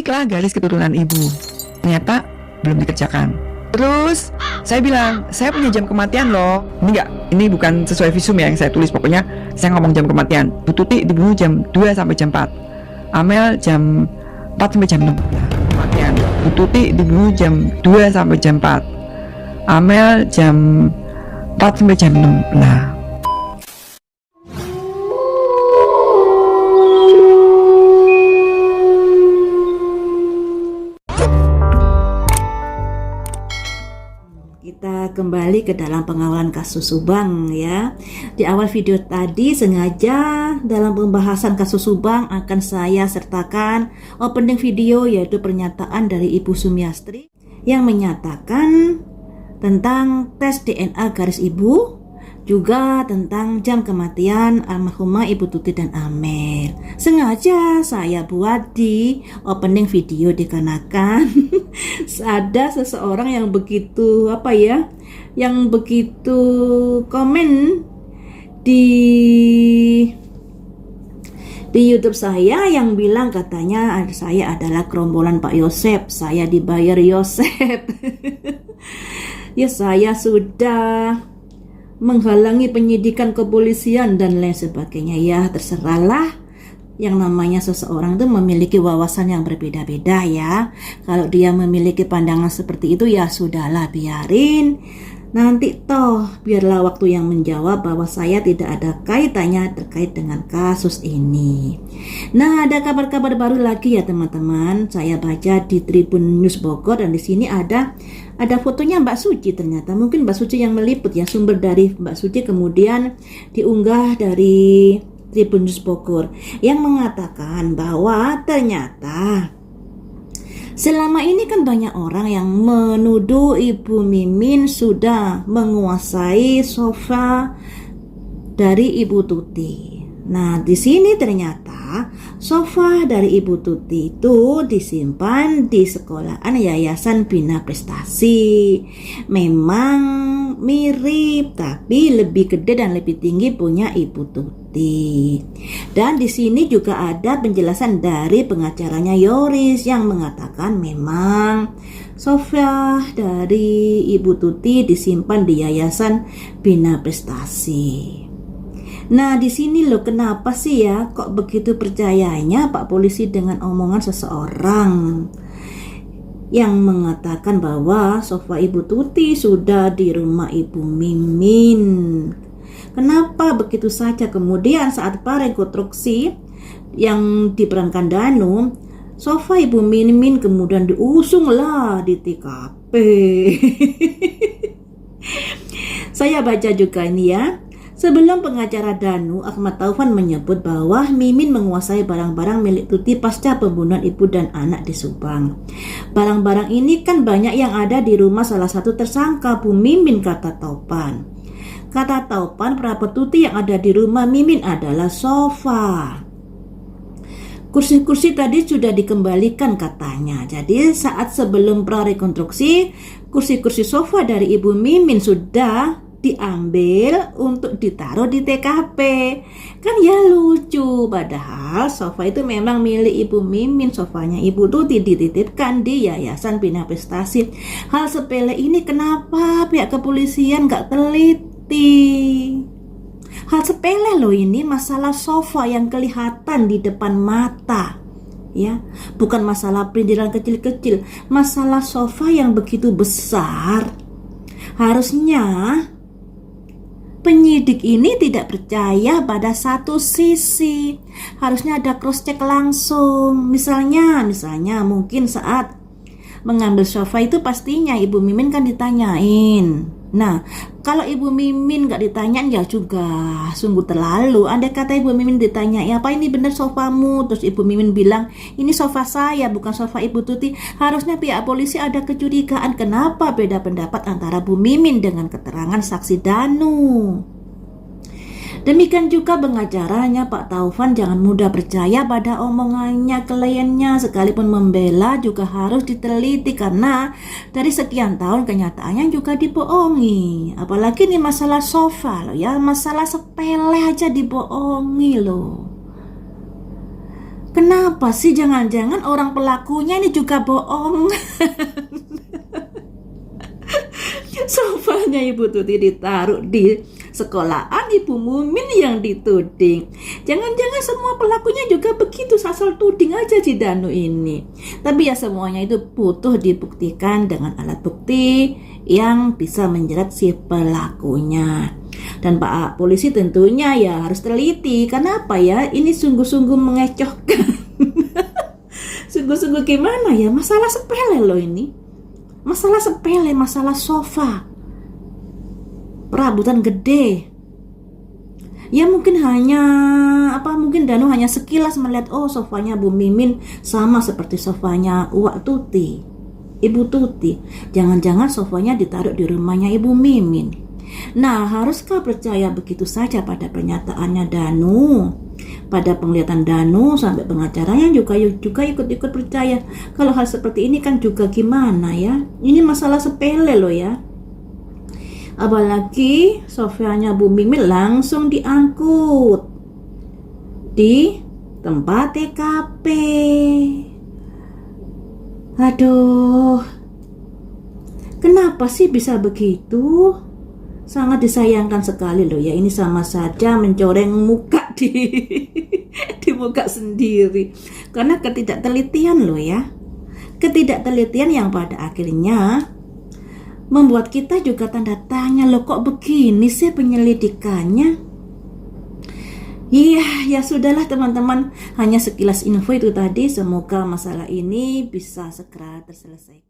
titiklah garis keturunan ibu. Ternyata belum dikerjakan. Terus saya bilang, saya punya jam kematian loh. Ini bukan sesuai visum ya yang saya tulis. Pokoknya saya ngomong jam kematian. Bu Tuti dibunuh jam 2 sampai jam 4. Amel jam 4 sampai jam 6. Kematian. Bu Tuti dibunuh jam 2 sampai jam 4. Amel jam 4 sampai jam 6. Nah, kita kembali ke dalam pengawalan kasus Subang ya. Di awal video tadi sengaja dalam pembahasan kasus Subang akan saya sertakan opening video, yaitu pernyataan dari Ibu Sumiastri yang menyatakan tentang tes DNA garis ibu, juga tentang jam kematian almarhumah Ibu Tuti dan Amel. Sengaja saya buat di opening video dikarenakan ada seseorang yang begitu yang begitu komen di YouTube saya, yang bilang katanya saya adalah gerombolan Pak Yosep, saya dibayar Yosep. Ya, saya sudah menghalangi penyidikan kepolisian dan lain sebagainya. Ya, terserahlah, yang namanya seseorang itu memiliki wawasan yang berbeda-beda ya. Kalau dia memiliki pandangan seperti itu, ya sudahlah, biarin. Nanti toh biarlah waktu yang menjawab bahwa saya tidak ada kaitannya terkait dengan kasus ini. Nah, ada kabar-kabar baru lagi ya teman-teman. Saya baca di Tribun News Bogor, dan di sini ada fotonya Mbak Suci. Ternyata mungkin Mbak Suci yang meliput ya, sumber dari Mbak Suci kemudian diunggah dari Tribun News Bogor, yang mengatakan bahwa ternyata selama ini kan banyak orang yang menuduh Ibu Mimin sudah menguasai sofa dari Ibu Tuti. Nah, di sini ternyata sofa dari Ibu Tuti itu disimpan di sekolahan Yayasan Bina Prestasi. Memang mirip, tapi lebih gede dan lebih tinggi punya Ibu Tuti. Dan di sini juga ada penjelasan dari pengacaranya Yoris yang mengatakan memang sofa dari Ibu Tuti disimpan di Yayasan Bina Prestasi. Nah, di sini loh, kenapa sih ya kok begitu percayanya Pak Polisi dengan omongan seseorang yang mengatakan bahwa sofa Ibu Tuti sudah di rumah Ibu Mimin. Kenapa begitu saja kemudian saat prarekonstruksi yang diperankan Danu, sofa Ibu Mimin kemudian diusunglah di TKP. Saya baca juga ini ya. Sebelum pengacara Danu, Ahmad Taufan menyebut bahwa Mimin menguasai barang-barang milik Tuti pasca pembunuhan ibu dan anak di Subang. Barang-barang ini kan banyak yang ada di rumah salah satu tersangka, Bu Mimin, kata Taufan. Kata Taufan, perabot Tuti yang ada di rumah Mimin adalah sofa. Kursi-kursi tadi sudah dikembalikan katanya. Jadi saat sebelum prarekonstruksi, kursi-kursi sofa dari Ibu Mimin sudah diambil untuk ditaruh di TKP. Kan ya lucu, padahal sofa itu memang milik Ibu Mimin. Sofanya Ibu Tuti dititipkan di Yayasan Bina Prestasi. Hal sepele ini kenapa pihak kepolisian gak teliti? Hal sepele loh ini, masalah sofa yang kelihatan di depan mata ya, bukan masalah perindilan kecil-kecil, masalah sofa yang begitu besar. Harusnya penyidik ini tidak percaya pada satu sisi. Harusnya ada cross check langsung. Misalnya mungkin saat mengambil sofa itu pastinya Ibu Mimin kan ditanyain. Nah, kalau Ibu Mimin gak ditanyain ya juga sungguh terlalu. Andai kata Ibu Mimin ditanya, ya apa ini benar sofamu? Terus Ibu Mimin bilang, ini sofa saya bukan sofa Ibu Tuti. Harusnya pihak polisi ada kecurigaan. Kenapa beda pendapat antara Bu Mimin dengan keterangan saksi Danu? Demikian juga pengacaranya Pak Taufan jangan mudah percaya pada omongannya kliennya, sekalipun membela juga harus diteliti karena dari sekian tahun kenyataannya juga dibohongi. Apalagi ini masalah sofa loh ya, masalah sepele aja dibohongi loh. Kenapa sih? Jangan-jangan orang pelakunya ini juga bohong. Sofanya Ibu Tuti ditaruh di sekolahan Ibu Mumin yang dituding. Jangan-jangan semua pelakunya juga begitu, asal tuding aja si Danu ini. Tapi ya semuanya itu butuh dibuktikan dengan alat bukti yang bisa menjerat si pelakunya. Dan Pak Polisi tentunya ya harus teliti. Kenapa ya? Ini sungguh-sungguh mengecohkan. Sungguh-sungguh gimana ya? Masalah sepele loh ini. Masalah sepele, masalah sofa. Perabotan gede. Ya mungkin mungkin Danu hanya sekilas melihat, oh sofanya Bu Mimin sama seperti sofanya Uwak Tuti, Ibu Tuti. Jangan-jangan sofanya ditaruh di rumahnya Ibu Mimin. Nah, haruskah percaya begitu saja pada pernyataannya Danu? Pada penglihatan Danu sampai pengacaranya juga ikut-ikut percaya. Kalau hal seperti ini kan juga gimana ya? Ini masalah sepele loh ya. Apalagi sofanya Bu Mimin langsung diangkut di tempat TKP. Aduh, kenapa sih bisa begitu? Sangat disayangkan sekali loh ya. Ini sama saja mencoreng muka di muka sendiri. Karena ketidaktelitian loh ya. Ketidaktelitian yang pada akhirnya membuat kita juga tanda tanya, loh kok begini sih penyelidikannya? Iya, ya sudahlah teman-teman. Hanya sekilas info itu tadi. Semoga masalah ini bisa segera terselesaikan.